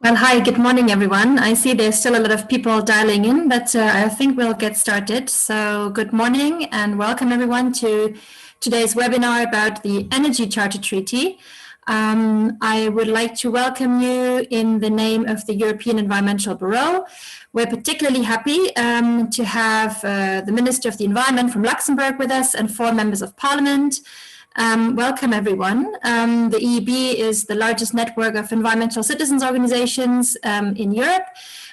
Well, hi, good morning, everyone. I see there's still a lot of people dialing in, but I think we'll get started. So good morning and welcome everyone to today's webinar about the Energy Charter Treaty. I would like to welcome you in the name of the European Environmental Bureau. We're particularly happy to have the Minister of the Environment from Luxembourg with us and 4 members of Parliament. Welcome, everyone. The EEB is the largest network of environmental citizens organizations in Europe,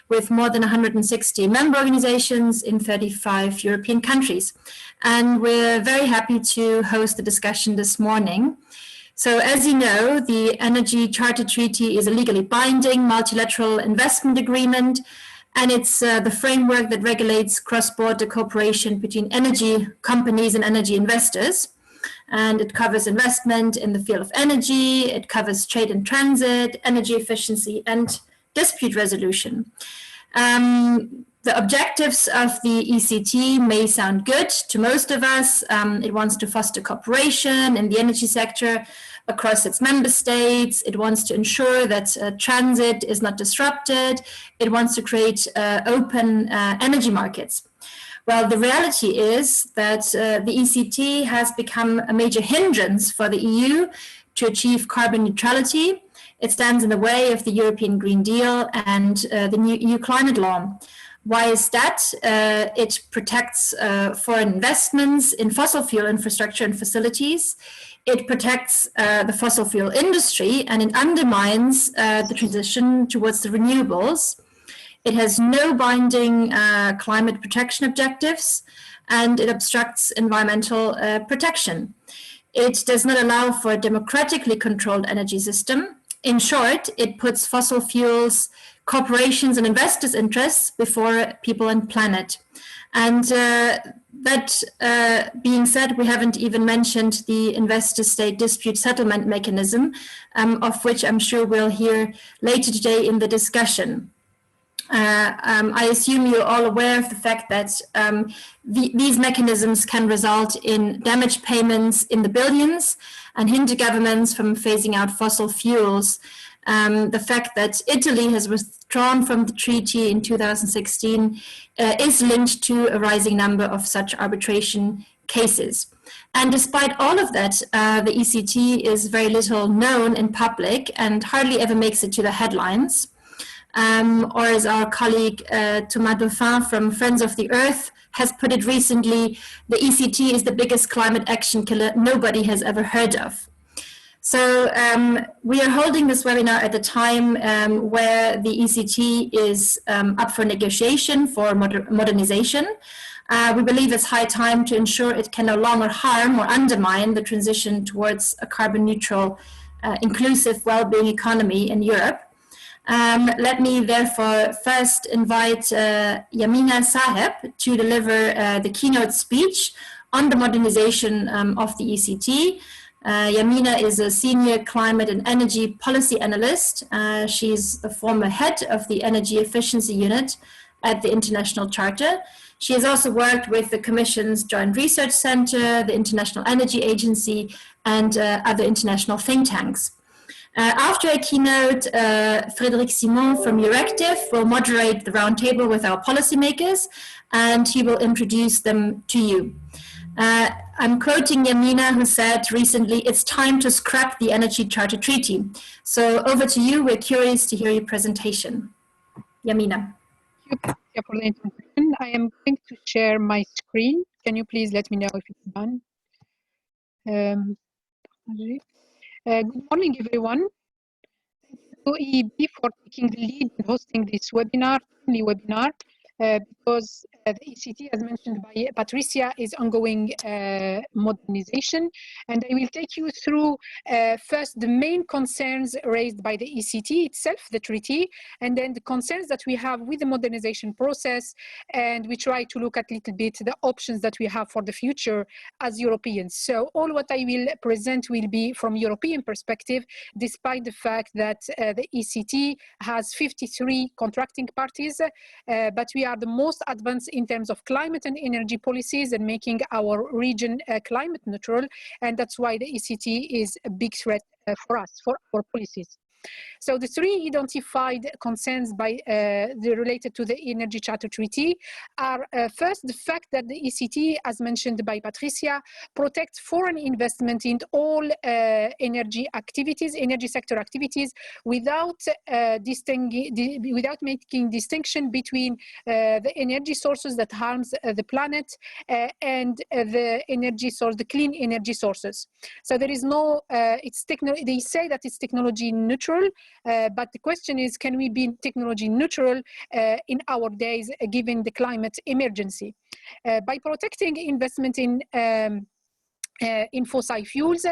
with more than 160 member organizations in 35 European countries. And we're very happy to host the discussion this morning. So as you know, the Energy Charter Treaty is a legally binding multilateral investment agreement, and it's the framework that regulates cross-border cooperation between energy companies and energy investors. And it covers investment in the field of energy, it covers trade and transit, energy efficiency, and dispute resolution. The objectives of the ECT may sound good to most of us. It wants to foster cooperation in the energy sector across its member states. It wants to ensure that transit is not disrupted. It wants to create open energy markets. Well, the reality is that the ECT has become a major hindrance for the EU to achieve carbon neutrality. It stands in the way of the European Green Deal and the new EU climate law. Why is that? It protects foreign investments in fossil fuel infrastructure and facilities. It protects the fossil fuel industry, and it undermines the transition towards the renewables. It has no binding climate protection objectives, and it obstructs environmental protection. It does not allow for a democratically controlled energy system. In short, it puts fossil fuels, corporations and investors' interests before people and planet. And that being said, we haven't even mentioned the investor-state dispute settlement mechanism, of which I'm sure we'll hear later today in the discussion. I assume you're all aware of the fact that these mechanisms can result in damage payments in the billions and hinder governments from phasing out fossil fuels. The fact that Italy has withdrawn from the treaty in 2016 is linked to a rising number of such arbitration cases. And despite all of that, the ECT is very little known in public and hardly ever makes it to the headlines. Or as our colleague Thomas Dauphin from Friends of the Earth has put it recently, the ECT is the biggest climate action killer nobody has ever heard of. So we are holding this webinar at the time where the ECT is up for negotiation for modernization. We believe it's high time to ensure it can no longer harm or undermine the transition towards a carbon neutral, inclusive, well-being economy in Europe. Let me therefore first invite Yamina Saheb to deliver the keynote speech on the modernization of the ECT. Yamina is a senior climate and energy policy analyst. She's the former head of the energy efficiency unit at the International Charter. She has also worked with the Commission's Joint Research Center, the International Energy Agency, and other international think tanks. After a keynote, Frédéric Simon from Euractiv will moderate the roundtable with our policymakers, and he will introduce them to you. I'm quoting Yamina, who said recently, "It's time to scrap the Energy Charter Treaty." So over to you. We're curious to hear your presentation. Yamina. Thank you for the introduction. I am going to share my screen. Can you please let me know if it's done? Good morning, everyone. Thank you to EEB for taking the lead in hosting this webinar, because the ECT, as mentioned by Patricia, is ongoing modernization. And I will take you through first the main concerns raised by the ECT itself, the treaty, and then the concerns that we have with the modernization process. And we try to look at a little bit the options that we have for the future as Europeans. So all what I will present will be from European perspective, despite the fact that the ECT has 53 contracting parties, but we are the most advanced in terms of climate and energy policies and making our region climate neutral. And that's why the ECT is a big threat for us, for our policies. So the three identified concerns related to the Energy Charter Treaty are first, the fact that the ECT, as mentioned by Patricia, protects foreign investment in all energy sector activities, without making distinction between the energy sources that harms the planet and the clean energy sources. So there is no, they say that it's technology neutral, but the question is, can we be technology neutral in our days, given the climate emergency? By protecting investment in fossil fuels,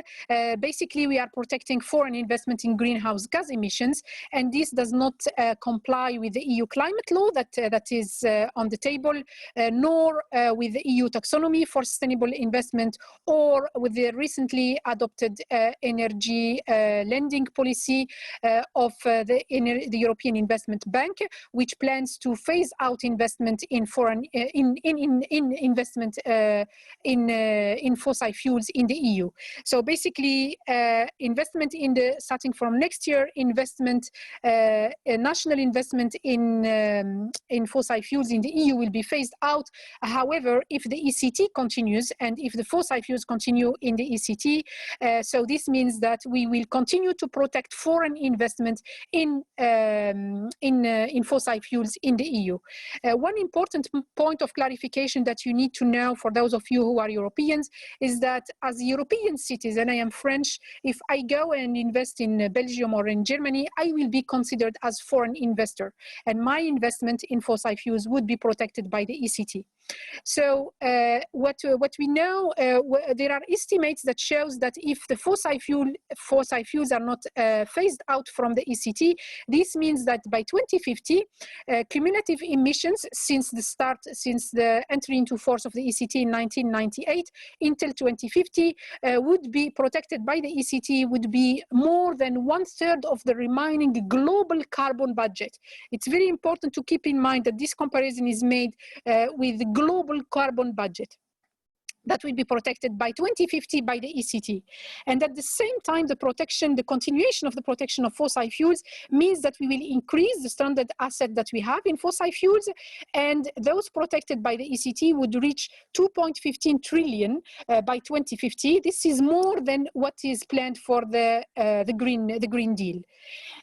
basically we are protecting foreign investment in greenhouse gas emissions, and this does not comply with the EU climate law that is on the table, nor with the EU taxonomy for sustainable investment, or with the recently adopted energy lending policy of the European Investment Bank, which plans to phase out investment in foreign investment in fossil fuels in the EU. So basically, investment starting from next year, national investment in fossil fuels in the EU will be phased out. However, if the ECT continues and if the fossil fuels continue in the ECT, so this means that we will continue to protect foreign investment in fossil fuels in the EU. One important point of clarification that you need to know for those of you who are Europeans is that as a European citizen, I am French, if I go and invest in Belgium or in Germany, I will be considered as foreign investor, and my investment in fossil fuels would be protected by the ECT. So what we know, there are estimates that shows that if the fossil fuels are not phased out from the ECT, this means that by 2050, cumulative emissions since the entry into force of the ECT in 1998 until 2050 would be protected by the ECT, would be more than 1/3 of the remaining global carbon budget. It's very important to keep in mind that this comparison is made with the global carbon budget that will be protected by 2050 by the ECT. And at the same time, the continuation of the protection of fossil fuels means that we will increase the stranded asset that we have in fossil fuels, and those protected by the ECT would reach 2.15 trillion by 2050. This is more than what is planned for the Green Deal.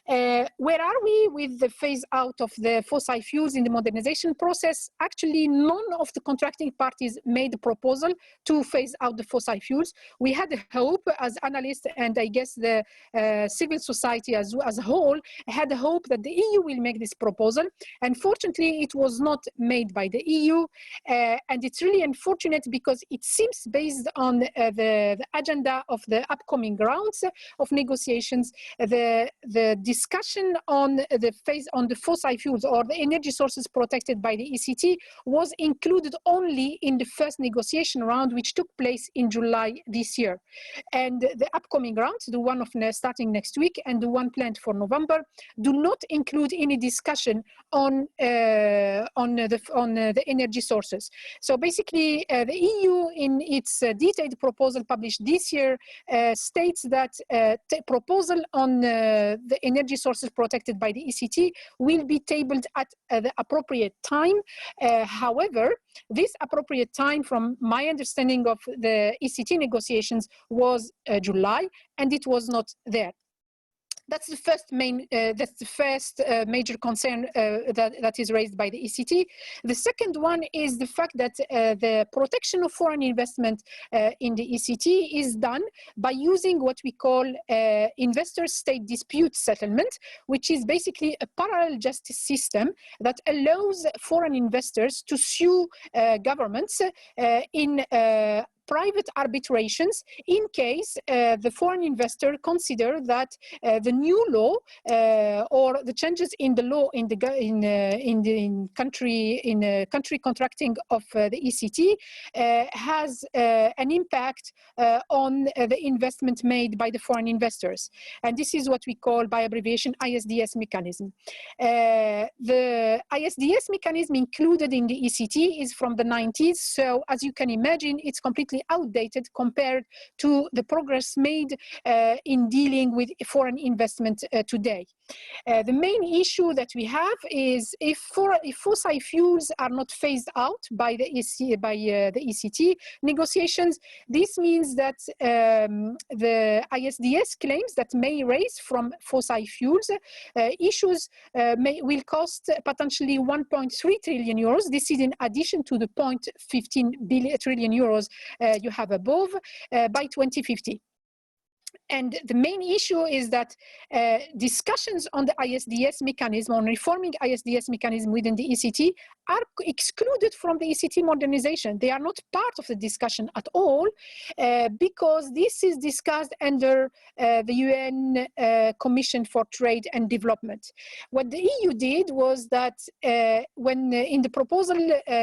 Where are we with the phase out of the fossil fuels in the modernization process? Actually, none of the contracting parties made a proposal to phase out the fossil fuels. We had a hope as analysts, and I guess the civil society as a whole had a hope that the EU will make this proposal. Unfortunately, it was not made by the EU, and it's really unfortunate because it seems based on the agenda of the upcoming rounds of negotiations, the discussion on the fossil fuels or the energy sources protected by the ECT was included only in the first negotiation round, which took place in July this year. And the upcoming rounds, the one starting next week and the one planned for November, do not include any discussion on the energy sources. So basically, the EU, in its detailed proposal published this year, states that proposal on the energy sources protected by the ECT will be tabled at the appropriate time. However, this appropriate time, from my understanding of the ECT negotiations, was July, and it was not there. That's the first major concern that is raised by the ECT. The second one is the fact that the protection of foreign investment in the ECT is done by using what we call investor-state dispute settlement, which is basically a parallel justice system that allows foreign investors to sue governments in private arbitrations in case the foreign investor consider that the new law or the changes in the law in country contracting of the ECT has an impact on the investment made by the foreign investors. And this is what we call, by abbreviation, ISDS mechanism. The ISDS mechanism included in the ECT is from the 90s, so as you can imagine, it's completely outdated compared to the progress made in dealing with foreign investment today. The main issue that we have is if fossil fuels are not phased out by the ECT negotiations, this means that the ISDS claims that may raise from fossil fuels issues will cost potentially 1.3 trillion euros. This is in addition to the 0.15 trillion euros you have above by 2050. And the main issue is that discussions on the ISDS mechanism, on reforming ISDS mechanism within the ECT, are excluded from the ECT modernization. They are not part of the discussion at all because this is discussed under the UN Commission for Trade and Development. What the EU did was that when in the proposal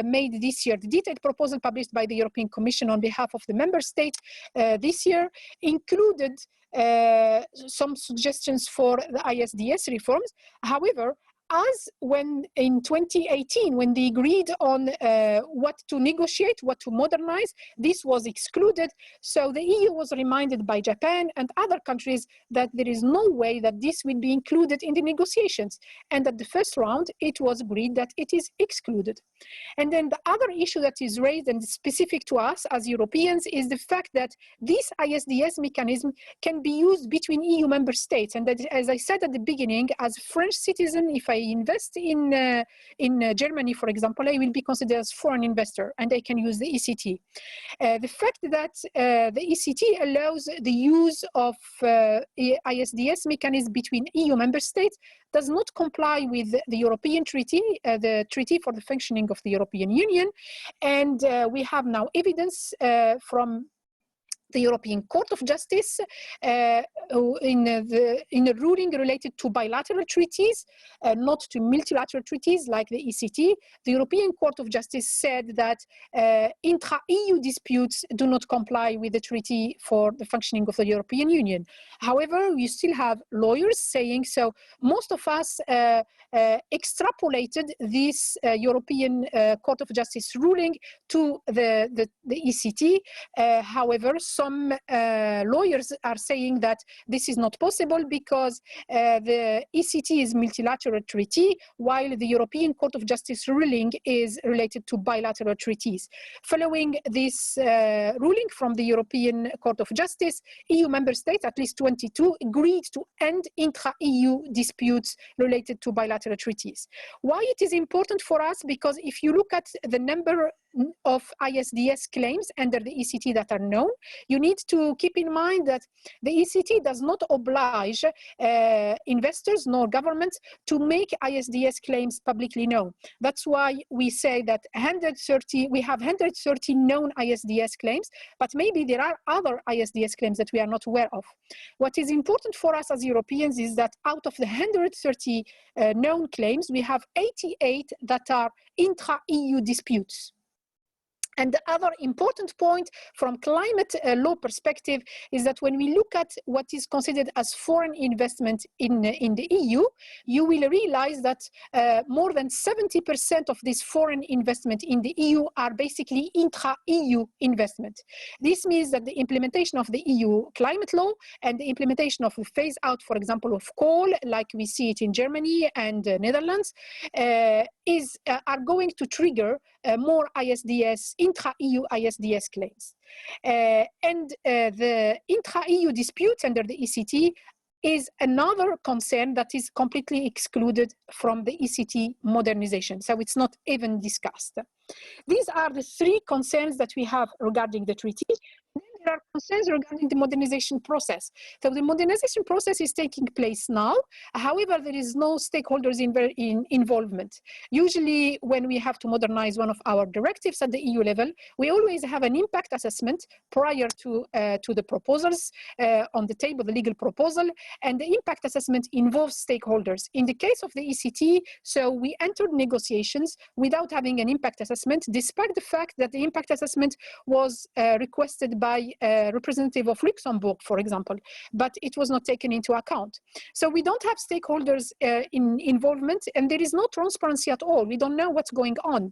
made this year, the detailed proposal published by the European Commission on behalf of the member states this year included some suggestions for the ISDS reforms. However, as when in 2018, when they agreed on what to negotiate, what to modernize, this was excluded. So the EU was reminded by Japan and other countries that there is no way that this will be included in the negotiations. And at the first round, it was agreed that it is excluded. And then the other issue that is raised and specific to us as Europeans is the fact that this ISDS mechanism can be used between EU member states. And that, as I said at the beginning, as a French citizen, if I invest in Germany, for example, I will be considered as foreign investor and I can use the ECT. The fact that the ECT allows the use of ISDS mechanism between EU member states does not comply with the European Treaty, the Treaty for the Functioning of the European Union. And we have now evidence from the European Court of Justice in a ruling related to bilateral treaties, not to multilateral treaties like the ECT. The European Court of Justice said that intra-EU disputes do not comply with the Treaty for the Functioning of the European Union. However, we still have lawyers saying so. Most of us extrapolated this European Court of Justice ruling to the ECT. However, some lawyers are saying that this is not possible because the ECT is multilateral treaty, while the European Court of Justice ruling is related to bilateral treaties. Following this ruling from the European Court of Justice, EU member states, at least 22, agreed to end intra-EU disputes related to bilateral treaties. Why it is important for us? Because if you look at the number of ISDS claims under the ECT that are known, you need to keep in mind that the ECT does not oblige investors nor governments to make ISDS claims publicly known. That's why we say that we have 130 known ISDS claims, but maybe there are other ISDS claims that we are not aware of. What is important for us as Europeans is that out of the 130 known claims, we have 88 that are intra-EU disputes. And the other important point from climate law perspective is that when we look at what is considered as foreign investment in the EU, you will realize that more than 70% of this foreign investment in the EU are basically intra-EU investment. This means that the implementation of the EU climate law and the implementation of the phase out, for example, of coal, like we see it in Germany and Netherlands, are going to trigger more ISDS, intra-EU ISDS claims. And the intra-EU disputes under the ECT is another concern that is completely excluded from the ECT modernization. So it's not even discussed. These are the three concerns that we have regarding the treaty. Then there are concerns regarding the modernization process. So the modernization process is taking place now. However, there is no stakeholders involvement. Usually when we have to modernize one of our directives at the EU level, we always have an impact assessment prior to the proposals on the table, the legal proposal, and the impact assessment involves stakeholders. In the case of the ECT, so we entered negotiations without having an impact assessment, despite the fact that the impact assessment was requested by a representative of Luxembourg, for example, but it was not taken into account. So we don't have stakeholders involvement, and there is no transparency at all. We don't know what's going on.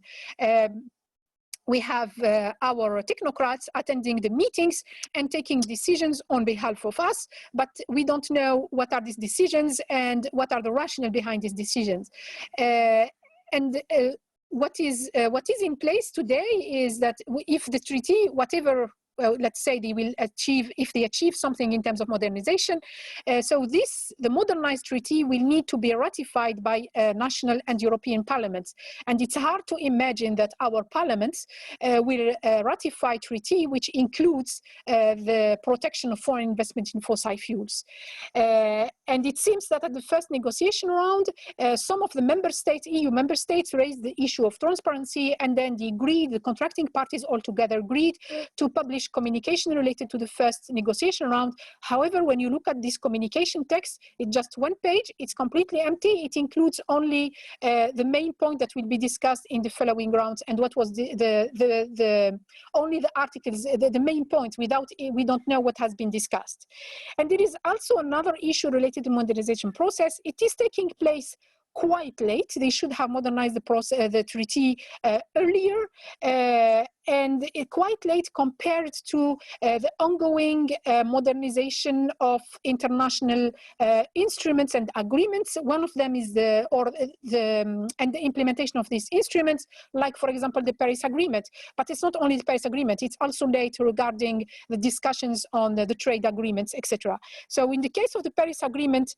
we have our technocrats attending the meetings and taking decisions on behalf of us, but we don't know what are these decisions and what are the rationale behind these decisions. What is in place today is that if the treaty, whatever, let's say they will achieve, if they achieve something in terms of modernization, so the modernized treaty will need to be ratified by national and European parliaments. And it's hard to imagine that our parliaments will ratify treaty which includes the protection of foreign investment in fossil fuels. And it seems that at the first negotiation round, some of the member states, EU member states, raised the issue of transparency, and then the contracting parties altogether agreed to publish communication related to the first negotiation round. However, when you look at this communication text, it's just one page, it's completely empty. It includes only the main point that will be discussed in the following rounds, and what was only the articles, the main point. We don't know what has been discussed. And there is also another issue related to the modernization process. It is taking place quite late. They should have modernized the treaty earlier, and quite late compared to the ongoing modernization of international instruments and agreements. One of them is the implementation of these instruments, like for example the Paris Agreement. But it's not only the Paris Agreement; it's also late regarding the discussions on the trade agreements, etc. So in the case of the Paris Agreement,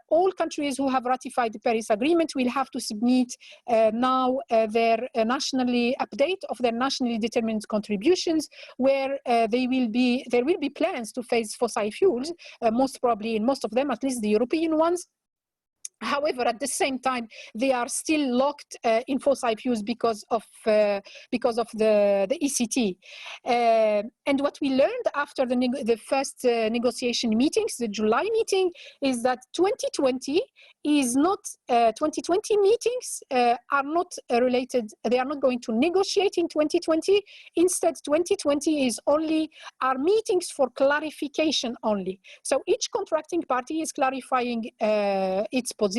all countries who have ratified the Paris Agreement will have to submit now their nationally update of their nationally determined contributions, where there will be plans to phase fossil fuels, most probably in most of them, at least the European ones. However, at the same time, they are still locked in fossil fuels because of the ECT. And what we learned after the first negotiation meetings, the July meeting, is that 2020 is not 2020 meetings are not related. They are not going to negotiate in 2020. Instead, 2020 is only our meetings for clarification only. So each contracting party is clarifying its positions.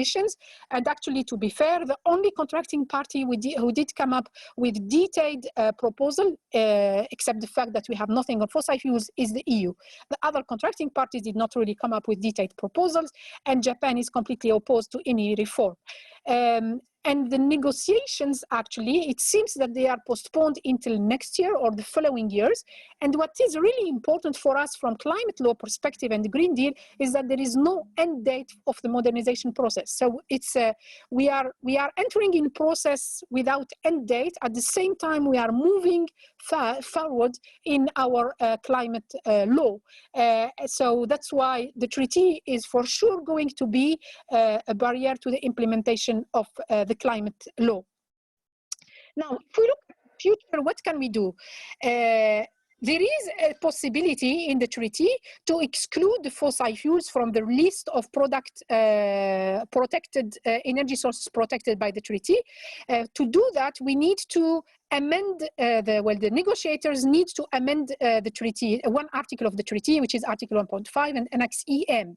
And actually, to be fair, the only contracting party who did come up with detailed proposal, except the fact that we have nothing on fossil fuels, is the EU. The other contracting parties did not really come up with detailed proposals, and Japan is completely opposed to any reform. And the negotiations, actually, it seems that they are postponed until next year or the following years. And what is really important for us from climate law perspective and the Green Deal is that there is no end date of the modernization process. So it's we are entering in a process without end date. At the same time, we are moving forward in our climate law. So that's why the treaty is for sure going to be a barrier to the implementation of the climate law. Now, if we look at the future, what can we do? There is a possibility in the treaty to exclude the fossil fuels from the list of protected energy sources protected by the treaty. To do that, we need to amend the negotiators need to amend the treaty, one article of the treaty, which is Article 1.5 and Annex EM.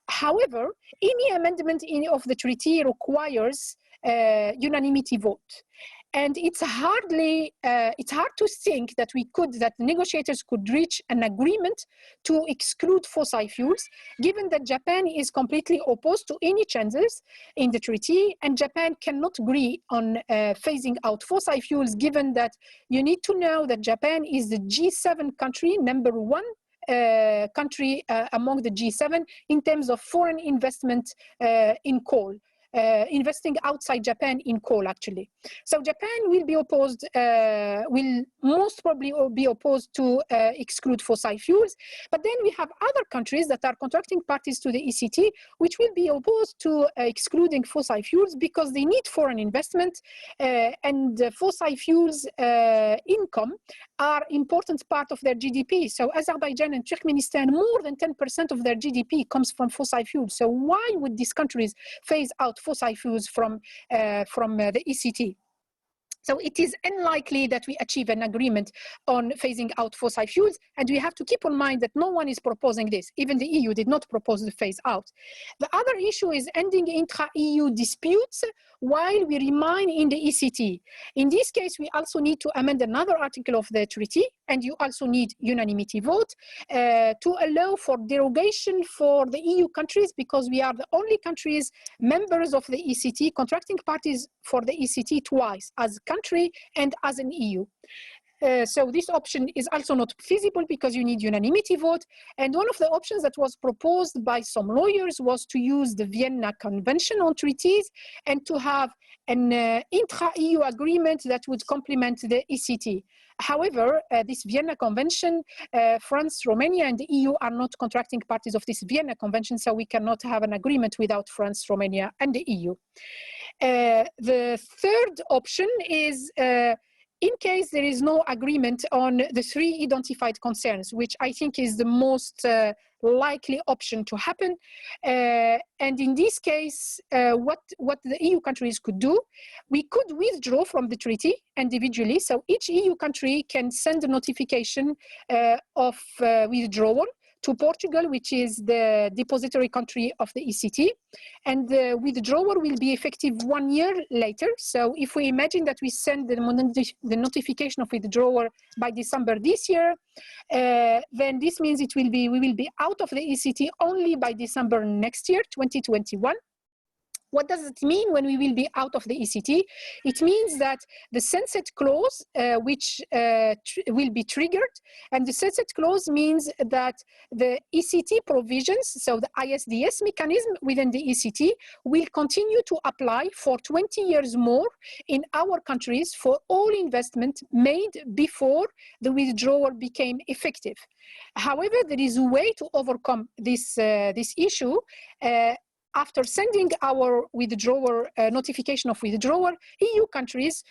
However, any amendment of the treaty requires unanimity vote. And it's hard to think that the negotiators could reach an agreement to exclude fossil fuels, given that Japan is completely opposed to any changes in the treaty, and Japan cannot agree on phasing out fossil fuels, given that you need to know that Japan is the G7 country, #1 country among the G7 in terms of foreign investment in coal. Investing outside Japan in coal, actually. So Japan will be opposed, will most probably be opposed to exclude fossil fuels. But then we have other countries that are contracting parties to the ECT, which will be opposed to excluding fossil fuels because they need foreign investment, and fossil fuels income are important part of their GDP. So Azerbaijan and Turkmenistan, more than 10% of their GDP comes from fossil fuels. So why would these countries phase out fossil fuels from the ECT? So it is unlikely that we achieve an agreement on phasing out fossil fuels. And we have to keep in mind that no one is proposing this. Even the EU did not propose the phase out. The other issue is ending intra-EU disputes while we remain in the ECT. In this case, we also need to amend another article of the treaty, and you also need unanimity vote to allow for derogation for the EU countries, because we are the only countries members of the ECT, contracting parties for the ECT twice, as a country and as an EU. So this option is also not feasible because you need unanimity vote. And one of the options that was proposed by some lawyers was to use the Vienna Convention on Treaties and to have an intra-EU agreement that would complement the ECT. However, this Vienna Convention, France, Romania, and the EU are not contracting parties of this Vienna Convention, so we cannot have an agreement without France, Romania, and the EU. The third option is in case there is no agreement on the three identified concerns, which I think is the most likely option to happen. And in this case, what the EU countries could do, we could withdraw from the treaty individually. So each EU country can send a notification of withdrawal to Portugal, which is the depository country of the ECT. And the withdrawal will be effective 1 year later. So if we imagine that we send the notification of withdrawal by December this year, then this means we will be out of the ECT only by December next year, 2021. What does it mean when we will be out of the ECT? It means that the sunset clause, which will be triggered, and the sunset clause means that the ECT provisions, so the ISDS mechanism within the ECT, will continue to apply for 20 years more in our countries for all investment made before the withdrawal became effective. However, there is a way to overcome this issue. After sending our withdrawal notification of withdrawal, EU countries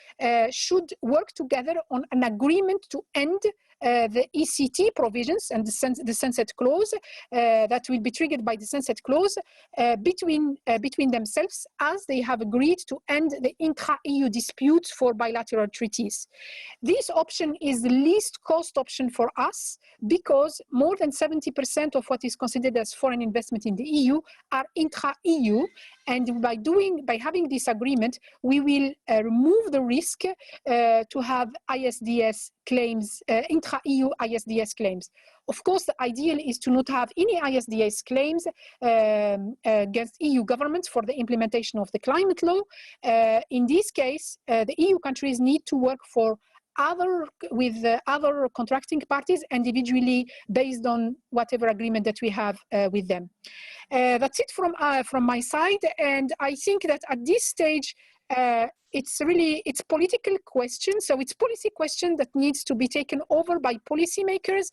should work together on an agreement to end the ECT provisions and the sunset clause that will be triggered by the sunset clause between themselves, as they have agreed to end the intra-EU disputes for bilateral treaties. This option is the least cost option for us because more than 70% of what is considered as foreign investment in the EU are intra-EU, and by having this agreement, we will remove the risk to have ISDS claims, intra-EU ISDS claims. Of course, the ideal is to not have any ISDS claims against EU governments for the implementation of the climate law. In this case, the EU countries need to work with other contracting parties individually based on whatever agreement that we have with them. That's it from my side, and I think that at this stage it's political question, so it's policy question that needs to be taken over by policymakers.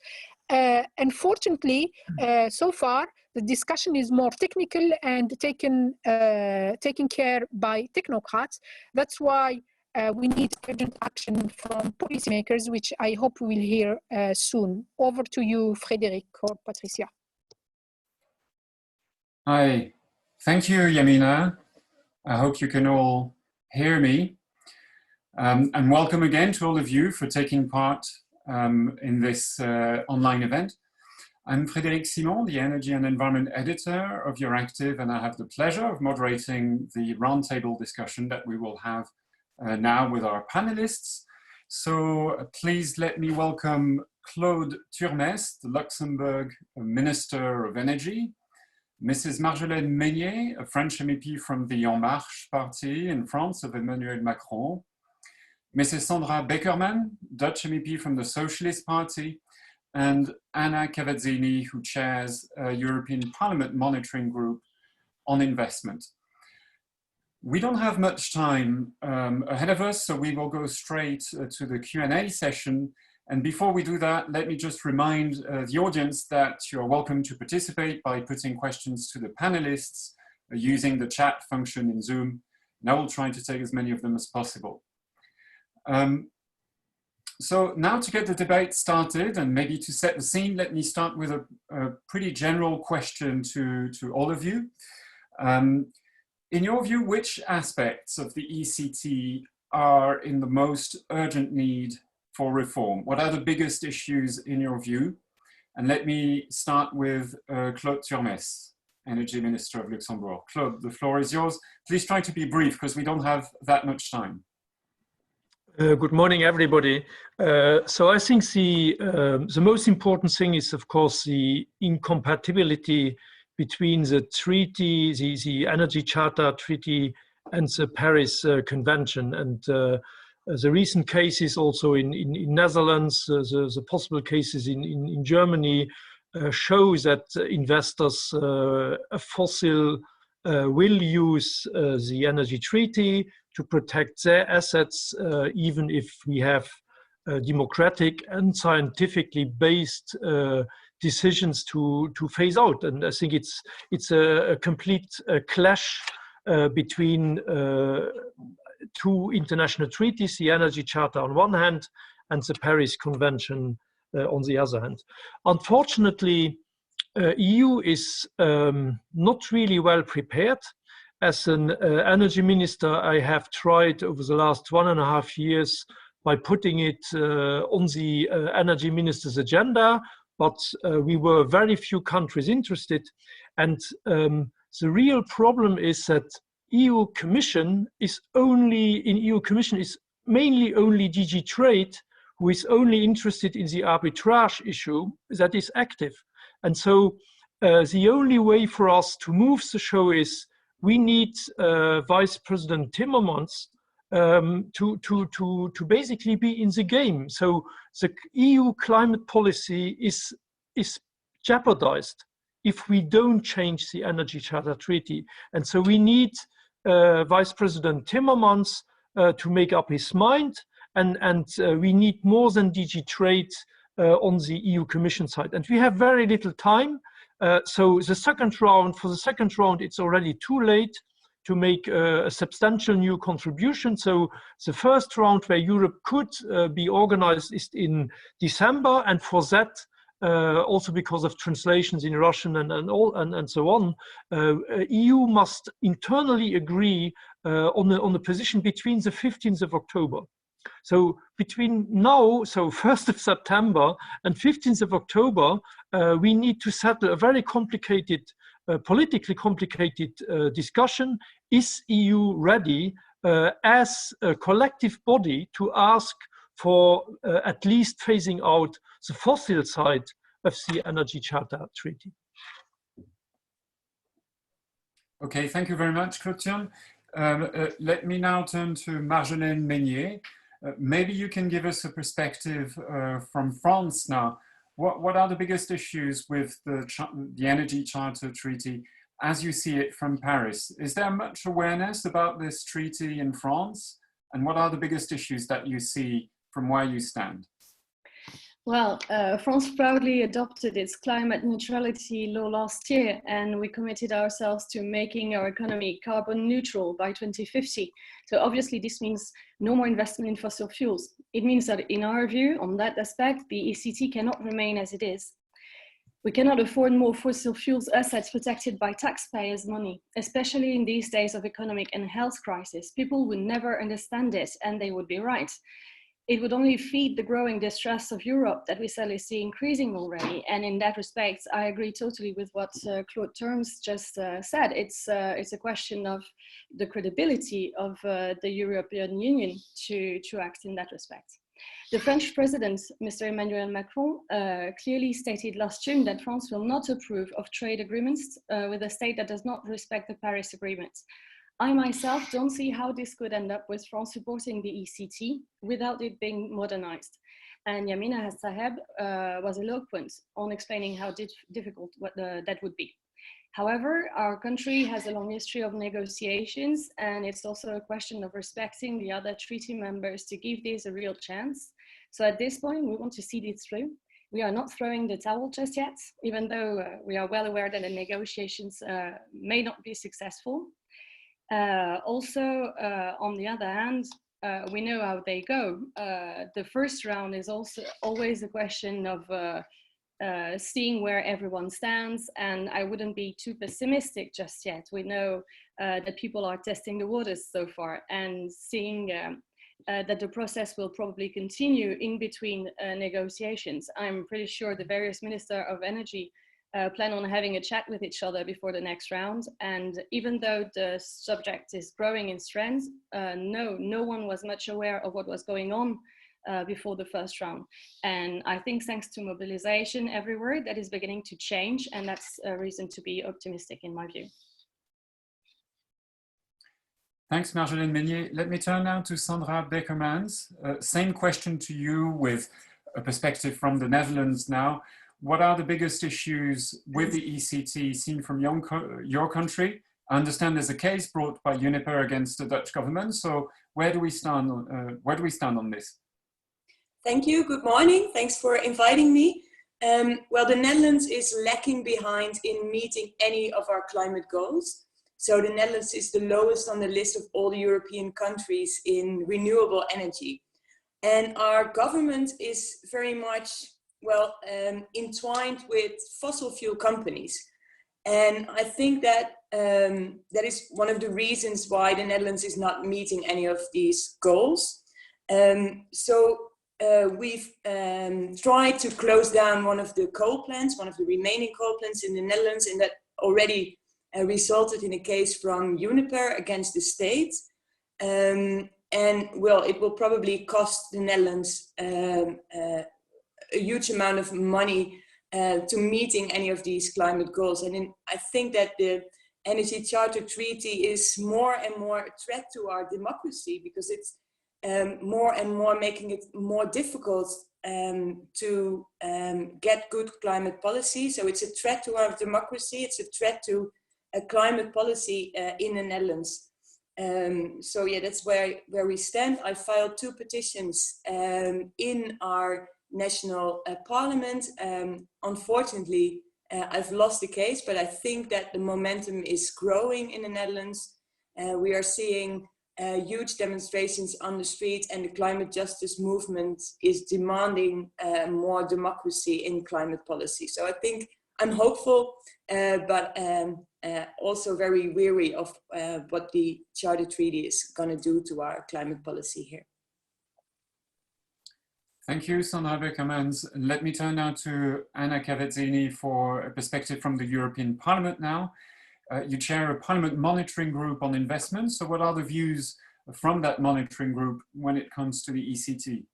Unfortunately, so far the discussion is more technical and taken care by technocrats. That's why we need urgent action from policymakers, which I hope we will hear soon. Over to you, Frédéric or Patricia. Hi, thank you, Yamina. I hope you can all hear me. And welcome again to all of you for taking part in this online event. I'm Frédéric Simon, the Energy and Environment Editor of Euractiv, and I have the pleasure of moderating the roundtable discussion that we will have now with our panelists. So please let me welcome Claude Turmes, the Luxembourg Minister of Energy, Mrs. Marjolaine Meunier, a French MEP from the En Marche party in France of Emmanuel Macron, Mrs. Sandra Beckerman, Dutch MEP from the Socialist Party, and Anna Cavazzini, who chairs a European Parliament Monitoring Group on Investment. We don't have much time ahead of us, so we will go straight to the Q&A session. And before we do that, let me just remind the audience that you are welcome to participate by putting questions to the panelists using the chat function in Zoom, and I will try to take as many of them as possible. So now to get the debate started and maybe to set the scene, let me start with a pretty general question to all of you. In your view, which aspects of the ECT are in the most urgent need for reform? What are the biggest issues in your view? And let me start with Claude Turmes, Energy Minister of Luxembourg. Claude, the floor is yours. Please try to be brief because we don't have that much time. Good morning, everybody. So I think the most important thing is, of course, the incompatibility between the treaty, the Energy Charter Treaty, and the Paris Convention. And the recent cases also in Netherlands, the possible cases in Germany show that investors fossil will use the energy treaty to protect their assets, even if we have democratic and scientifically based decisions to phase out. And I think it's a complete clash between two international treaties, the Energy Charter on one hand and the Paris Convention on the other hand. Unfortunately, EU is not really well prepared. As an energy minister, I have tried over the last 1.5 years by putting it on the energy minister's agenda, but we were very few countries interested. And the real problem is that EU Commission is mainly only DG Trade, who is only interested in the arbitrage issue that is active. And so the only way for us to move the show is we need Vice President Timmermans to basically be in the game. So the EU climate policy is jeopardized if we don't change the Energy Charter Treaty. And so we need Vice President Timmermans to make up his mind, and we need more than DG Trade on the EU Commission side. And we have very little time. So the second round, it's already too late to make a substantial new contribution. So the first round where Europe could be organized is in December, and for that, also because of translations in Russian and so on, EU must internally agree on a position between the 15th of October. So between now, so 1st of September and 15th of October, we need to settle a very complicated, politically complicated discussion. Is EU ready as a collective body to ask for at least phasing out the fossil side of the Energy Charter Treaty? Okay, thank you very much, Claude. Let me now turn to Marjolaine Meunier. Maybe you can give us a perspective from France now. What are the biggest issues with the Energy Charter Treaty as you see it from Paris? Is there much awareness about this treaty in France? And what are the biggest issues that you see from where you stand? Well, France proudly adopted its climate neutrality law last year, and we committed ourselves to making our economy carbon neutral by 2050. So obviously this means no more investment in fossil fuels. It means that in our view, on that aspect, the ECT cannot remain as it is. We cannot afford more fossil fuels assets protected by taxpayers' money, especially in these days of economic and health crisis. People would never understand it, and they would be right. It would only feed the growing distress of Europe that we sadly see increasing already. And in that respect, I agree totally with what Claude Turmes just said. It's a question of the credibility of the European Union to act in that respect. The French president, Mr. Emmanuel Macron, clearly stated last June that France will not approve of trade agreements with a state that does not respect the Paris Agreement. I myself don't see how this could end up with France supporting the ECT without it being modernized. And Yamina Saheb was eloquent on explaining how difficult that would be. However, our country has a long history of negotiations, and it's also a question of respecting the other treaty members to give this a real chance. So at this point, we want to see this through. We are not throwing the towel just yet, even though we are well aware that the negotiations may not be successful. Also, on the other hand, we know how they go. The first round is also always a question of seeing where everyone stands, and I wouldn't be too pessimistic just yet. We know that people are testing the waters so far and seeing that the process will probably continue in between negotiations. I'm pretty sure the various Ministers of Energy plan on having a chat with each other before the next round. And even though the subject is growing in strength, no one was much aware of what was going on before the first round. And I think thanks to mobilization everywhere, that is beginning to change, and that's a reason to be optimistic in my view. Thanks, Marjolaine Meunier. Let me turn now to Sandra Beckermans. Same question to you with a perspective from the Netherlands now. What are the biggest issues with the ECT seen from your country? I understand there's a case brought by Uniper against the Dutch government. So where do we stand on this? Thank you. Good morning. Thanks for inviting me. Well, the Netherlands is lacking behind in meeting any of our climate goals. So the Netherlands is the lowest on the list of all the European countries in renewable energy. And our government is very much, well, entwined with fossil fuel companies. And I think that that is one of the reasons why the Netherlands is not meeting any of these goals. We've tried to close down one of the coal plants, one of the remaining coal plants in the Netherlands, and that already resulted in a case from Uniper against the state. And well, it will probably cost the Netherlands a huge amount of money to meeting any of these climate goals. And I think that the Energy Charter Treaty is more and more a threat to our democracy, because it's more and more making it more difficult to get good climate policy. So it's a threat to our democracy. It's a threat to a climate policy in the Netherlands. So yeah, that's where we stand. I filed 2 petitions in our national parliament. Unfortunately, I've lost the case, but I think that the momentum is growing in the Netherlands. We are seeing huge demonstrations on the street, and the climate justice movement is demanding more democracy in climate policy. So I think I'm hopeful, but also very weary of what the Charter Treaty is going to do to our climate policy here. Thank you, Sandra Beckermans. Let me turn now to Anna Cavazzini for a perspective from the European Parliament now. You chair a Parliament monitoring group on investment. So what are the views from that monitoring group when it comes to the ECT?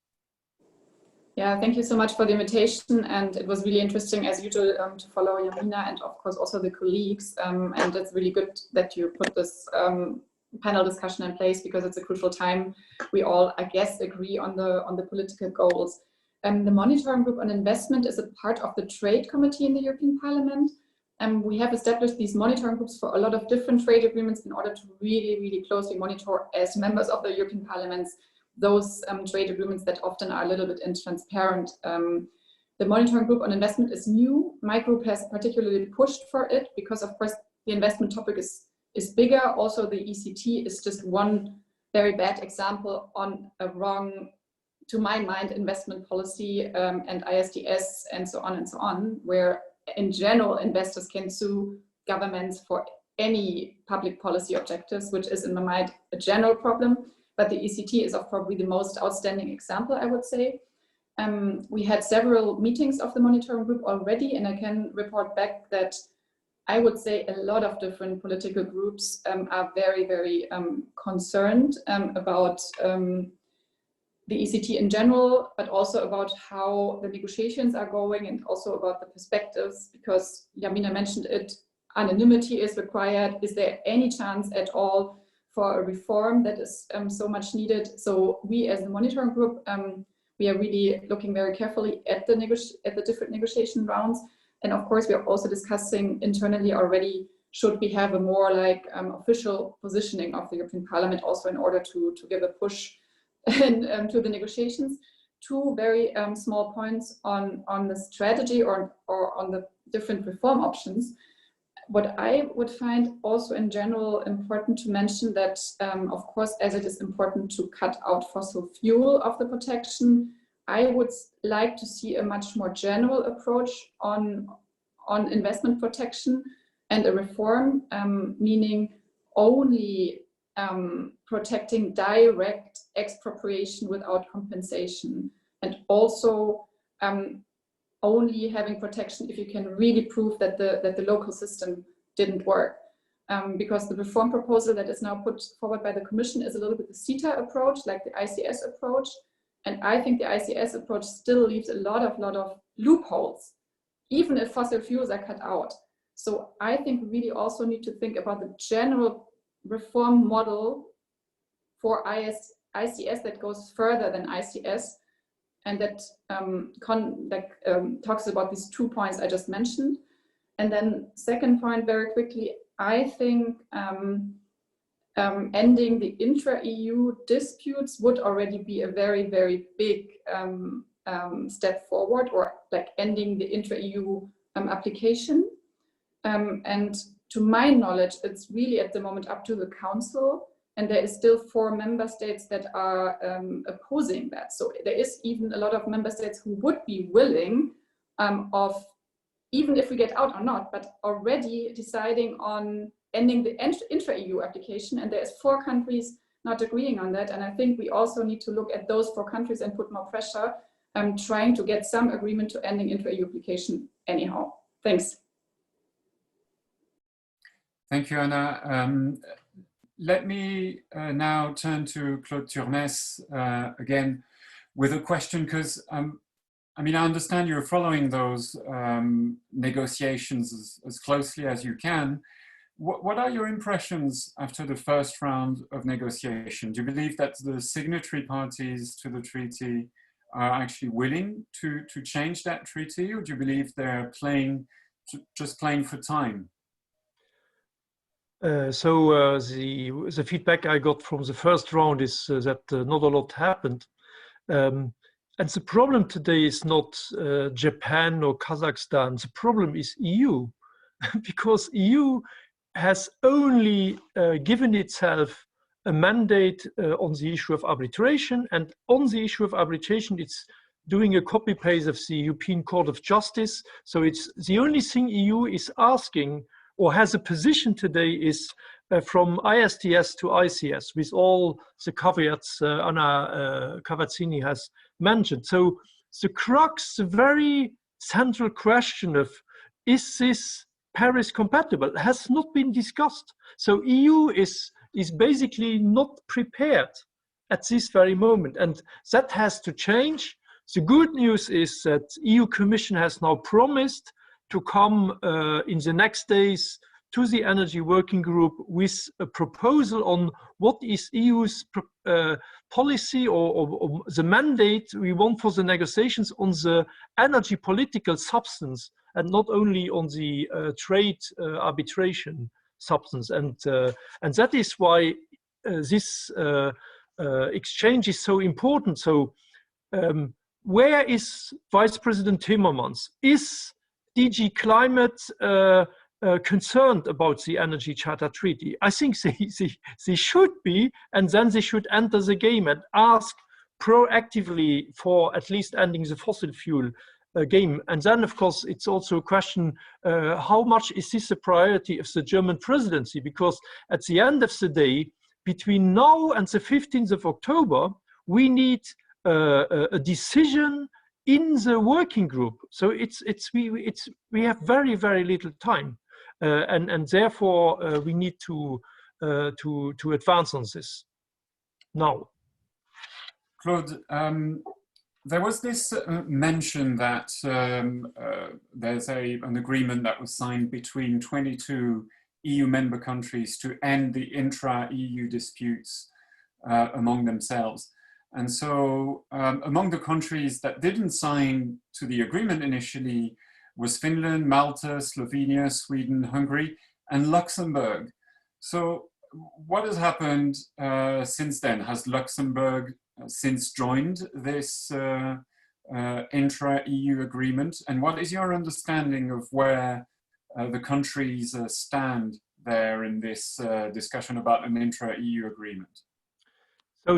Yeah, thank you so much for the invitation, and it was really interesting as usual to follow Yamina and of course also the colleagues, and it's really good that you put this panel discussion in place, because it's a crucial time. We all, I guess, agree on the political goals. The monitoring group on investment is a part of the Trade Committee in the European Parliament. We have established these monitoring groups for a lot of different trade agreements in order to really, really closely monitor, as members of the European Parliament, those trade agreements that often are a little bit intransparent. The monitoring group on investment is new. My group has particularly pushed for it because, of course, the investment topic is bigger. Also, the ECT is just one very bad example on a wrong, to my mind, investment policy and ISDS and so on, where in general investors can sue governments for any public policy objectives, which is in my mind a general problem. But the ECT is probably the most outstanding example, I would say. We had several meetings of the monitoring group already, and I can report back that I would say a lot of different political groups are very, very concerned about the ECT in general, but also about how the negotiations are going, and also about the perspectives, because Yamina mentioned it, anonymity is required. Is there any chance at all for a reform that is so much needed? So we as the monitoring group, we are really looking very carefully at the different negotiation rounds. And of course, we are also discussing internally already, should we have a more like official positioning of the European Parliament also in order to give a push to the negotiations. 2 very small points on the strategy or on the different reform options. What I would find also in general important to mention that, of course, as it is important to cut out fossil fuel of the protection, I would like to see a much more general approach on investment protection and a reform, meaning only protecting direct expropriation without compensation, and also only having protection if you can really prove that the local system didn't work. Because the reform proposal that is now put forward by the Commission is a little bit the CETA approach, like the ICS approach. And I think the ICS approach still leaves a lot of loopholes, even if fossil fuels are cut out. So I think we really also need to think about the general reform model for ICS that goes further than ICS, and that talks about these 2 points I just mentioned. And then second point, very quickly, I think ending the intra-EU disputes would already be a very, very big step forward, or like ending the intra-EU application. And to my knowledge, it's really at the moment up to the Council, and there is still 4 member states that are opposing that. So there is even a lot of member states who would be willing of, even if we get out or not, but already deciding on ending the intra-EU application, and there's 4 countries not agreeing on that. And I think we also need to look at those 4 countries and put more pressure, trying to get some agreement to ending intra-EU application anyhow. Thanks. Thank you, Anna. Let me now turn to Claude Turmes again with a question, because I mean, I understand you're following those negotiations as closely as you can. What are your impressions after the first round of negotiation? Do you believe that the signatory parties to the treaty are actually willing to change that treaty, or do you believe they're just playing for time? The feedback I got from the first round is that not a lot happened. And the problem today is not Japan or Kazakhstan. The problem is EU, because EU has only given itself a mandate on the issue of arbitration, and on the issue of arbitration, it's doing a copy-paste of the European Court of Justice. So it's the only thing EU is asking, or has a position today, is from ISDS to ICS, with all the caveats Anna Cavazzini has mentioned. So the crux, the very central question of, is this Paris compatible, has not been discussed. So EU is basically not prepared at this very moment, and that has to change. The good news is that EU Commission has now promised to come in the next days to the Energy Working Group with a proposal on what is EU's policy or the mandate we want for the negotiations on the energy political substance, and not only on the trade arbitration substance. And that is why this exchange is so important. So where is Vice President Timmermans? Is DG Climate concerned about the Energy Charter Treaty? I think they should be, and then they should enter the game and ask proactively for at least ending the fossil fuel game. And then, of course, it's also a question, how much is this a priority of the German presidency? Because at the end of the day, between now and the 15th of October, we need a decision in the working group. So we have very, very little time, and therefore we need to advance on this now. Claude, there was this mention that there's an agreement that was signed between 22 EU member countries to end the intra-EU disputes among themselves. And so among the countries that didn't sign to the agreement initially was Finland, Malta, Slovenia, Sweden, Hungary, and Luxembourg. So what has happened since then? Has Luxembourg since joined this intra-EU agreement? And what is your understanding of where the countries stand there in this discussion about an intra-EU agreement? So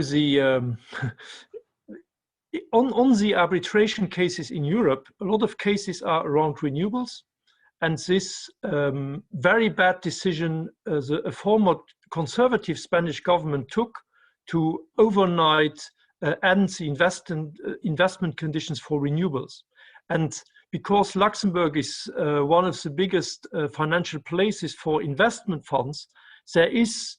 on the arbitration cases in Europe, a lot of cases are around renewables, and this very bad decision, a former conservative Spanish government took to overnight end the investment conditions for renewables. And because Luxembourg is one of the biggest financial places for investment funds, there is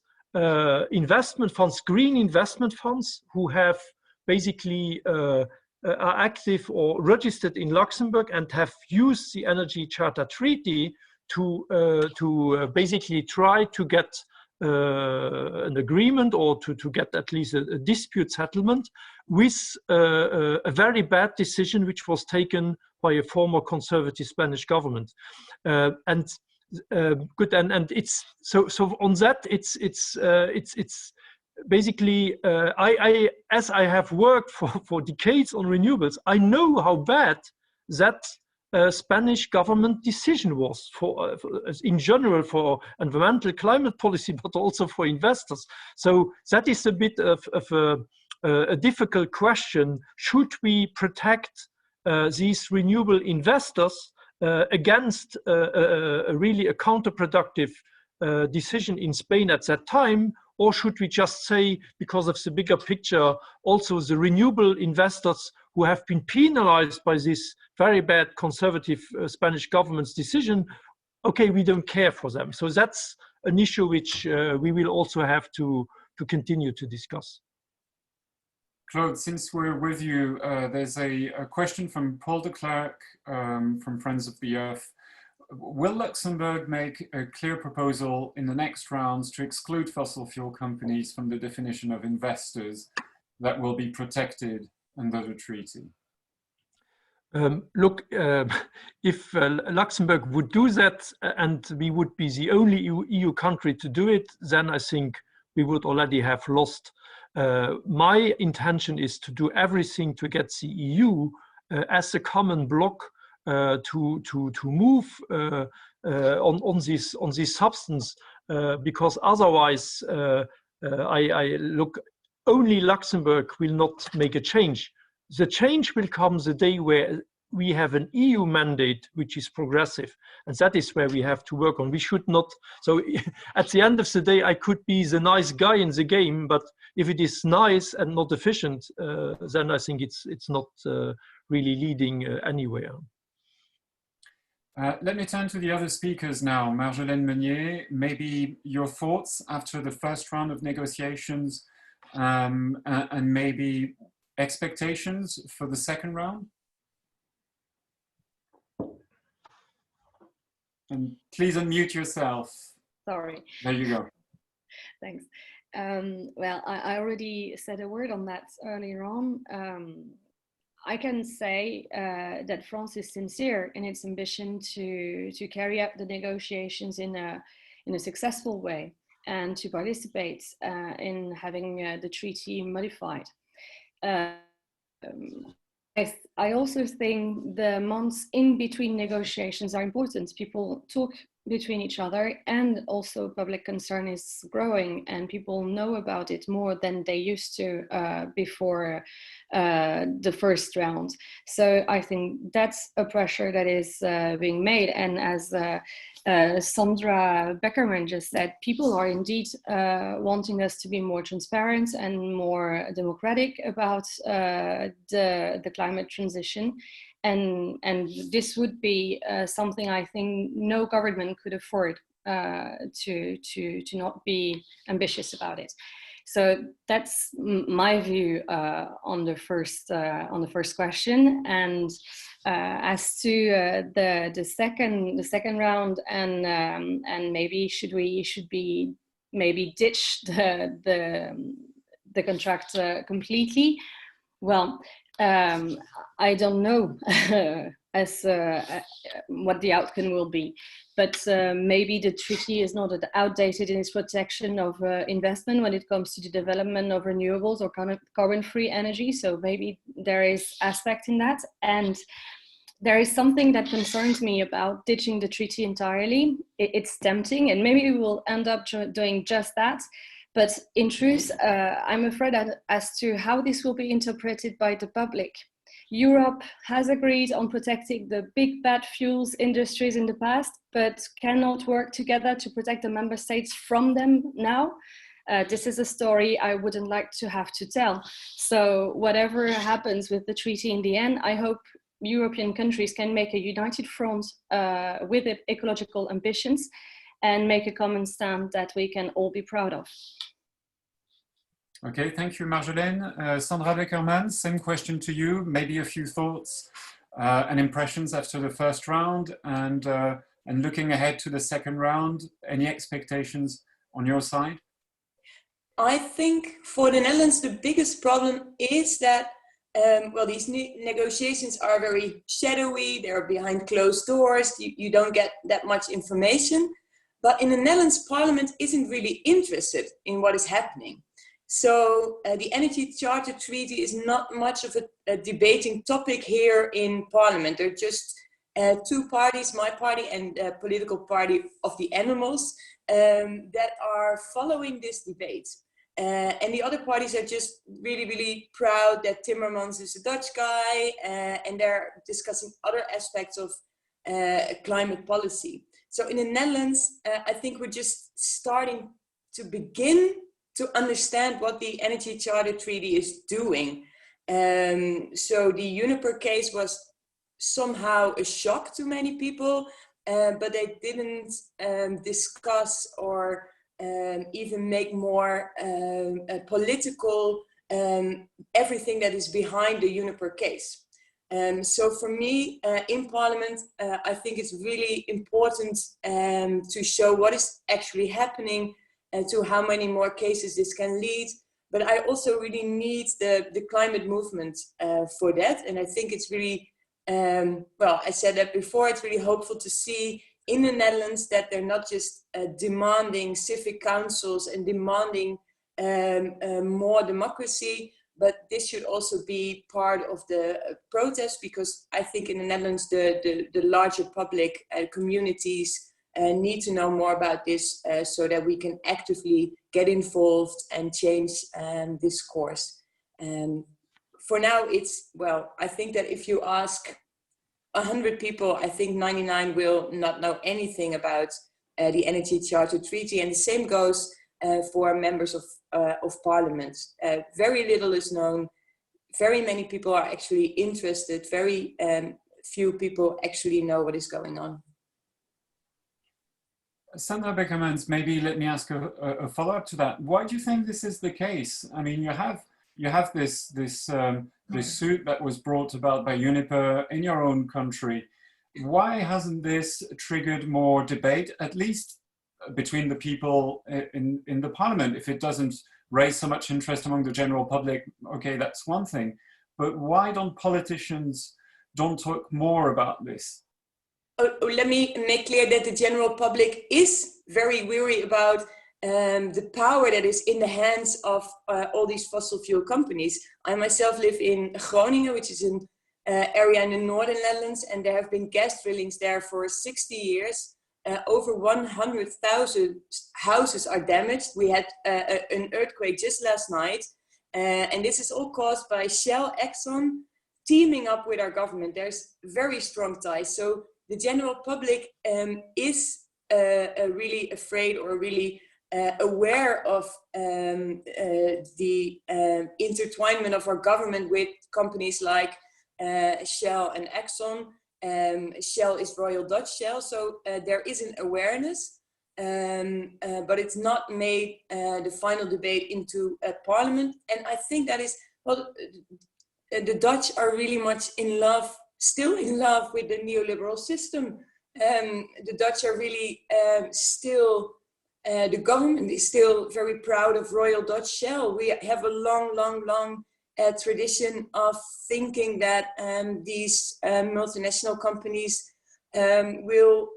investment funds, green investment funds, who have basically are active or registered in Luxembourg and have used the Energy Charter Treaty to basically try to get an agreement or to get at least a dispute settlement with a very bad decision which was taken by a former conservative Spanish government. Good, and it's so on that it's basically as I have worked for decades on renewables, I know how bad that Spanish government decision was for in general for environmental climate policy, but also for investors. So that is a bit of a difficult question. Should we protect these renewable investors against really a counterproductive decision in Spain at that time? Or should we just say, because of the bigger picture, also the renewable investors who have been penalized by this very bad conservative Spanish government's decision, okay, we don't care for them. So that's an issue which we will also have to continue to discuss. Claude, since we're with you, there's a question from Paul de Klerk from Friends of the Earth. Will Luxembourg make a clear proposal in the next rounds to exclude fossil fuel companies from the definition of investors that will be protected under the treaty? Look, if Luxembourg would do that and we would be the only EU country to do it, then I think we would already have lost. My intention is to do everything to get the EU as a common bloc to move on this substance, because otherwise I look, only Luxembourg will not make a change. The change will come the day where we have an EU mandate which is progressive, and that is where we have to work on. We should not, so at the end of the day I could be the nice guy in the game, but if it is nice and not efficient, then I think it's not really leading anywhere. Let me turn to the other speakers now. Marjolaine Meunier, maybe your thoughts after the first round of negotiations, and maybe expectations for the second round? And please unmute yourself. Sorry. There you go. Thanks. Well, I already said a word on that earlier on. I can say that France is sincere in its ambition to carry out the negotiations in a successful way and to participate in having the treaty modified. I also think the months in between negotiations are important. People talk between each other, and also public concern is growing and people know about it more than they used to before the first round. So I think that's a pressure that is being made, and as Sandra Beckerman just said, people are indeed wanting us to be more transparent and more democratic about the climate transition. And this would be something I think no government could afford to not be ambitious about it. So that's my view on the first question. And as to the second round, and maybe should we maybe ditch the contract completely? Well, I don't know as what the outcome will be, but maybe the treaty is not outdated in its protection of investment when it comes to the development of renewables or carbon-free energy. So maybe there is aspect in that, and there is something that concerns me about ditching the treaty entirely. It's tempting, and maybe we will end up doing just that. But in truth, I'm afraid as to how this will be interpreted by the public. Europe has agreed on protecting the big bad fuels industries in the past, but cannot work together to protect the member states from them now. This is a story I wouldn't like to have to tell. So whatever happens with the treaty in the end, I hope European countries can make a united front with ecological ambitions and make a common stand that we can all be proud of. Okay, thank you, Marjolaine. Sandra Beckerman, same question to you. Maybe a few thoughts and impressions after the first round, and looking ahead to the second round. Any expectations on your side? I think for the Netherlands, the biggest problem is that well, these negotiations are very shadowy. They're behind closed doors. You don't get that much information. But in the Netherlands, Parliament isn't really interested in what is happening. So the Energy Charter Treaty is not much of a debating topic here in Parliament. There are just two parties, my party and the political party of the animals, that are following this debate. And the other parties are just really, really proud that Timmermans is a Dutch guy, and they're discussing other aspects of climate policy. So in the Netherlands, I think we're just starting to begin to understand what the Energy Charter Treaty is doing. So the Uniper case was somehow a shock to many people, but they didn't discuss or even make more political everything that is behind the Uniper case. So for me, in Parliament, I think it's really important to show what is actually happening and to how many more cases this can lead. But I also really need the climate movement for that. And I think it's really, well, I said that before, it's really hopeful to see in the Netherlands that they're not just demanding civic councils and demanding more democracy, but this should also be part of the protest, because I think in the Netherlands, the larger public communities need to know more about this so that we can actively get involved and change this course. For now, it's, well, I think that if you ask 100 people, I think 99 will not know anything about the Energy Charter Treaty, and the same goes for members of Parliament. Very little is known. Very many people are actually interested. Very few people actually know what is going on. Sandra Beckermans, maybe let me ask a follow-up to that. Why do you think this is the case? I mean, you have this suit that was brought about by Uniper in your own country. Why hasn't this triggered more debate, at least between the people in the Parliament? If it doesn't raise so much interest among the general public, okay, that's one thing. But why don't politicians talk more about this? Let me make clear that the general public is very weary about the power that is in the hands of all these fossil fuel companies. I myself live in Groningen, which is an area in the northern Netherlands, and there have been gas drillings there for 60 years. Over 100,000 houses are damaged. We had an earthquake just last night, and this is all caused by Shell, Exxon, teaming up with our government. There's very strong ties. So the general public is really afraid or really aware of the intertwinement of our government with companies like Shell and Exxon. Shell is Royal Dutch Shell, so there is an awareness, but it's not made the final debate into Parliament. And I think that is, well, the Dutch are really much in love, still in love with the neoliberal system. The Dutch are really still, the government is still very proud of Royal Dutch Shell. We have a long tradition of thinking that these multinational companies will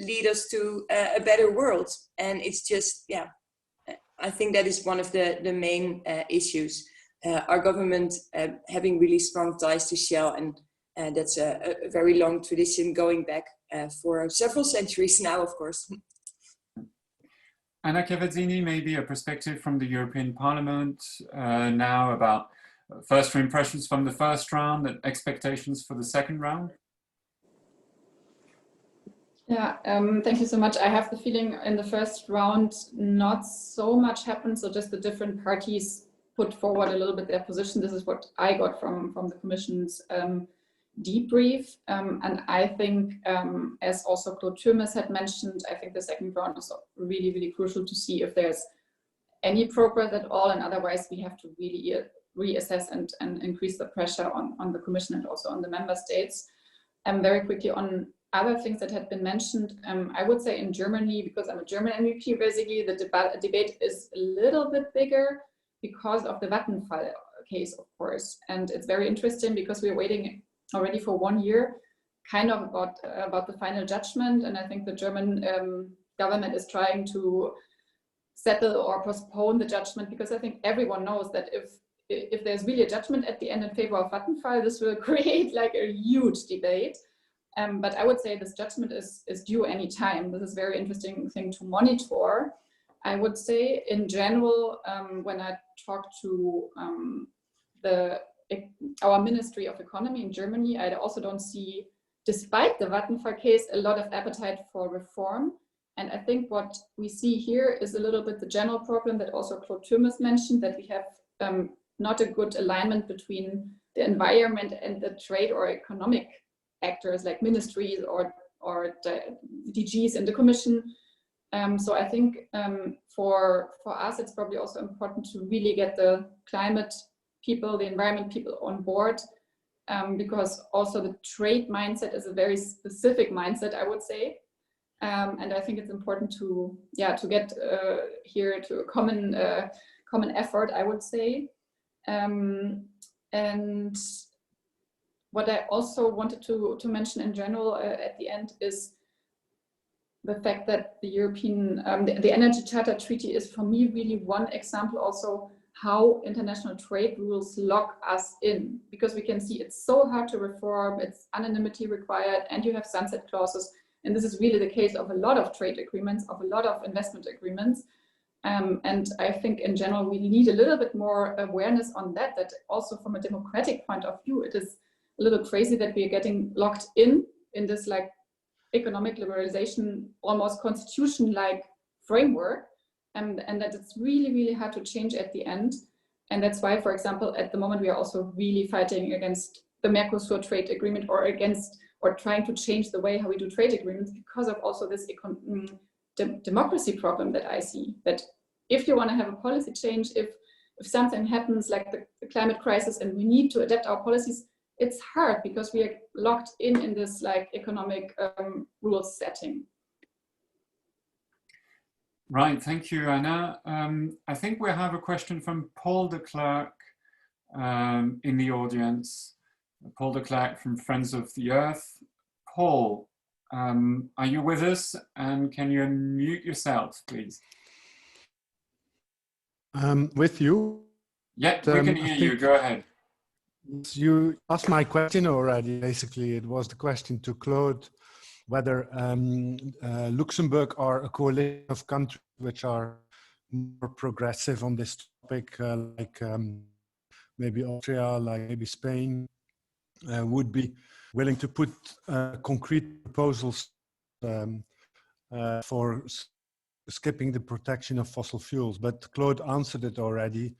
lead us to a better world. And it's just, yeah, I think that is one of the main issues. Our government having really strong ties to Shell, and that's a very long tradition going back for several centuries now, of course. Anna Cavazzini, maybe a perspective from the European Parliament now about First impressions from the first round and expectations for the second round? Yeah, thank you so much. I have the feeling in the first round, not so much happened. So just the different parties put forward a little bit their position. This is what I got from the Commission's debrief. And I think, as also Claude Turmes had mentioned, I think the second round is really, really crucial to see if there's any progress at all. And otherwise, we have to really reassess and increase the pressure on the Commission and also on the member states. Very quickly on other things that had been mentioned, I would say in Germany, because I'm a German MEP, basically the debate is a little bit bigger because of the Vattenfall case, of course. And it's very interesting because we're waiting already for 1 year, kind of about the final judgment. And I think the German government is trying to settle or postpone the judgment, because I think everyone knows that if there's really a judgment at the end in favor of Vattenfall, this will create like a huge debate. But I would say this judgment is due any time. This is a very interesting thing to monitor. I would say in general, when I talk to our Ministry of Economy in Germany, I also don't see, despite the Vattenfall case, a lot of appetite for reform. And I think what we see here is a little bit the general problem that also Claude Turmes mentioned, that we have not a good alignment between the environment and the trade or economic actors like ministries or the DGs in the Commission. So I think for us, it's probably also important to really get the climate people, the environment people on board, because also the trade mindset is a very specific mindset, I would say. And I think it's important to get here to a common effort, I would say. And what I also wanted to mention in general at the end is the fact that the European, the Energy Charter Treaty is for me really one example also how international trade rules lock us in, because we can see it's so hard to reform, it's anonymity required, and you have sunset clauses. And this is really the case of a lot of trade agreements, of a lot of investment agreements. And I think in general, we need a little bit more awareness on that also from a democratic point of view, it is a little crazy that we are getting locked in this like economic liberalization, almost constitution-like framework, and that it's really, really hard to change at the end. And that's why, for example, at the moment, we are also really fighting against the Mercosur trade agreement or trying to change the way how we do trade agreements, because of also this democracy problem that I see, that if you want to have a policy change, if something happens like the climate crisis and we need to adapt our policies, it's hard because we are locked in this like economic rules setting. Right, thank you, Anna. I think we have a question from Paul de Klerk in the audience. Paul de Klerk from Friends of the Earth. Paul, are you with us? And can you unmute yourself, please? With you? Yeah, we can hear you. Go ahead. You asked my question already. Basically, it was the question to Claude whether Luxembourg are a coalition of countries which are more progressive on this topic, like maybe Austria, like maybe Spain, would be willing to put concrete proposals for skipping the protection of fossil fuels. But Claude answered it already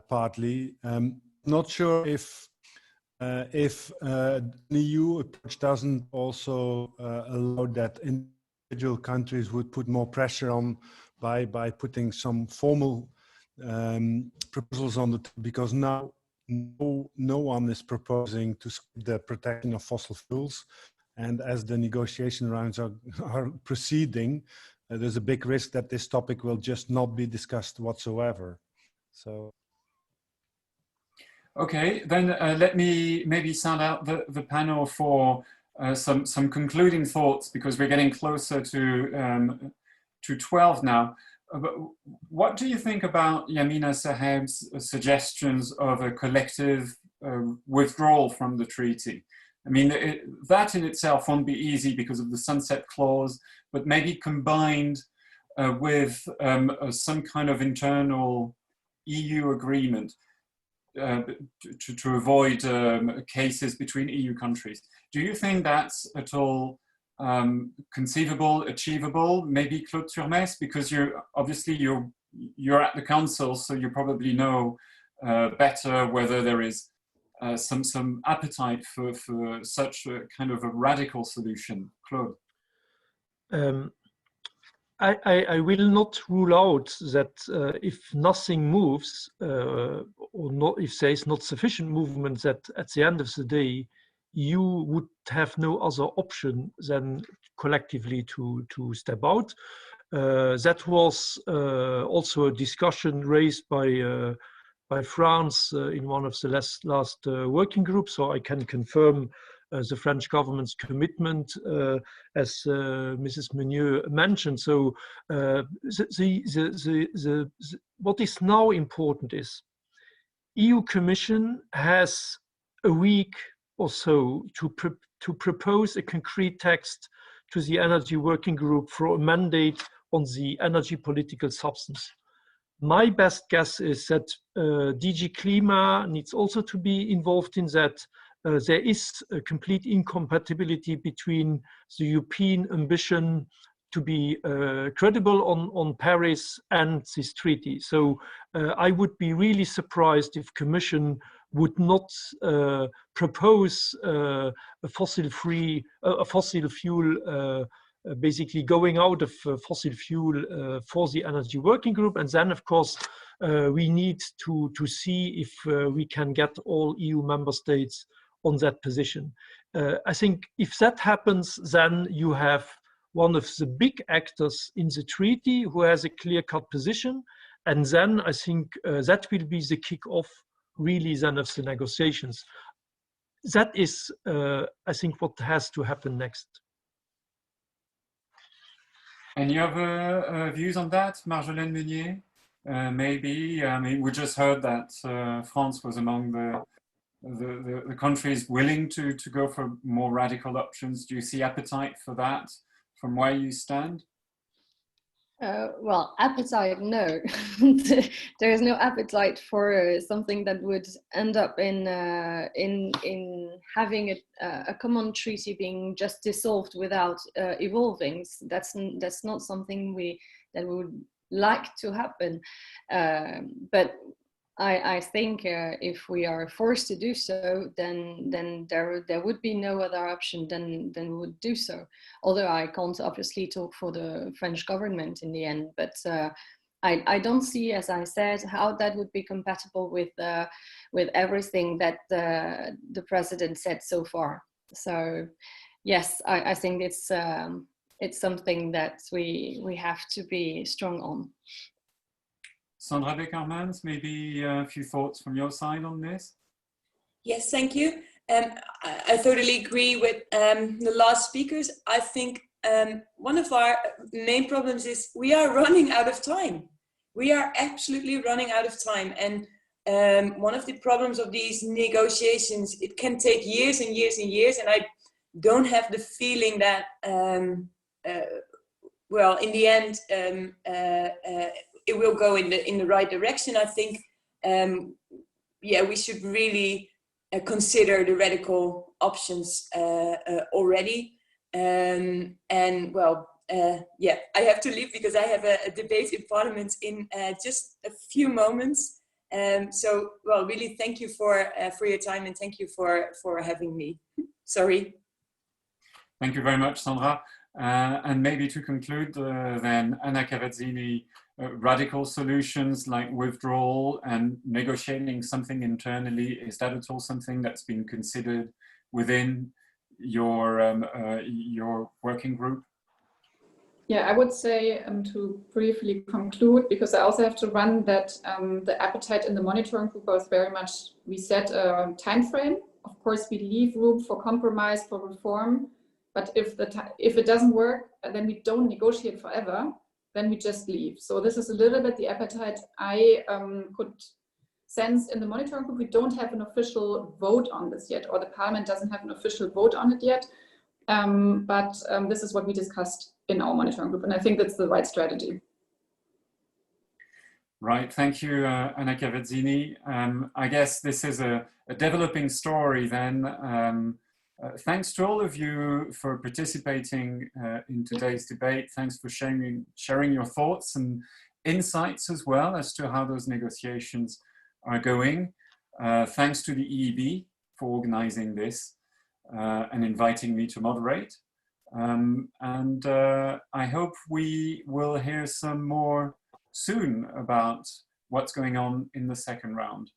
partly. Not sure if the EU approach doesn't also allow that individual countries would put more pressure on by putting some formal proposals on the because now no one is proposing to skip the protection of fossil fuels, and as the negotiation rounds are proceeding, there's a big risk that this topic will just not be discussed whatsoever. So. Okay, then let me maybe sound out the panel for some concluding thoughts, because we're getting closer to 12 now. But what do you think about Yamina Saheb's suggestions of a collective withdrawal from the treaty? I mean, that in itself won't be easy because of the sunset clause, but maybe combined with some kind of internal EU agreement. to avoid cases between EU countries. Do you think that's at all conceivable, achievable? Maybe Claude Turmes, because you're at the council, so you probably know better whether there is some appetite for such a kind of a radical solution. Claude. I will not rule out that if nothing moves, or not, if there is not sufficient movement, that at the end of the day, you would have no other option than collectively to step out. That was also a discussion raised by France in one of the last working groups, so I can confirm the French government's commitment, as Mrs. Meunier mentioned. So what is now important is EU Commission has a week or so to propose a concrete text to the Energy Working Group for a mandate on the energy political substance. My best guess is that DG Klima needs also to be involved in that. There is a complete incompatibility between the European ambition to be credible on Paris and this treaty. So I would be really surprised if Commission would not propose a fossil fuel, basically going out of fossil fuel for the Energy Working Group. And then, of course, we need to see if we can get all EU member states on that position. I think if that happens, then you have one of the big actors in the treaty who has a clear-cut position, and then I think that will be the kick-off, really, then of the negotiations. That is, I think, what has to happen next. Any other views on that, Marjolaine Meunier? Maybe, I mean, we just heard that France was among the countries willing to go for more radical options. Do you see appetite for that from where you stand? Well, appetite, no. There is no appetite for something that would end up in having a common treaty being just dissolved without evolving. That's not something that we would like to happen. But I think if we are forced to do so, then there would be no other option than we would do so. Although I can't obviously talk for the French government in the end, but I don't see, as I said, how that would be compatible with everything that the president said so far. So yes, I think it's something that we have to be strong on. Sandra Beckermans, maybe a few thoughts from your side on this? Yes, thank you. I totally agree with the last speakers. I think one of our main problems is we are running out of time. We are absolutely running out of time. And one of the problems of these negotiations, it can take years and years and years. And I don't have the feeling that, well, in the end, it will go in the right direction. I think, yeah, we should really consider the radical options already. And well, yeah, I have to leave because I have a debate in Parliament in just a few moments. So, well, really thank you for your time, and thank you for having me. Sorry. Thank you very much, Sandra. And maybe to conclude then, Anna Cavazzini, radical solutions like withdrawal and negotiating something internally, is that at all something that's been considered within your working group? Yeah, I would say to briefly conclude, because I also have to run, that the appetite in the monitoring group was very much, we set a time frame. Of course, we leave room for compromise, for reform, but if it doesn't work, then we don't negotiate forever, then we just leave. So this is a little bit the appetite I could sense in the monitoring group. We don't have an official vote on this yet, or the Parliament doesn't have an official vote on it yet. But this is what we discussed in our monitoring group, and I think that's the right strategy. Right, thank you, Anna Cavazzini. I guess this is a developing story then. Thanks to all of you for participating in today's debate. Thanks for sharing your thoughts and insights as well as to how those negotiations are going. Thanks to the EEB for organizing this and inviting me to moderate. I hope we will hear some more soon about what's going on in the second round.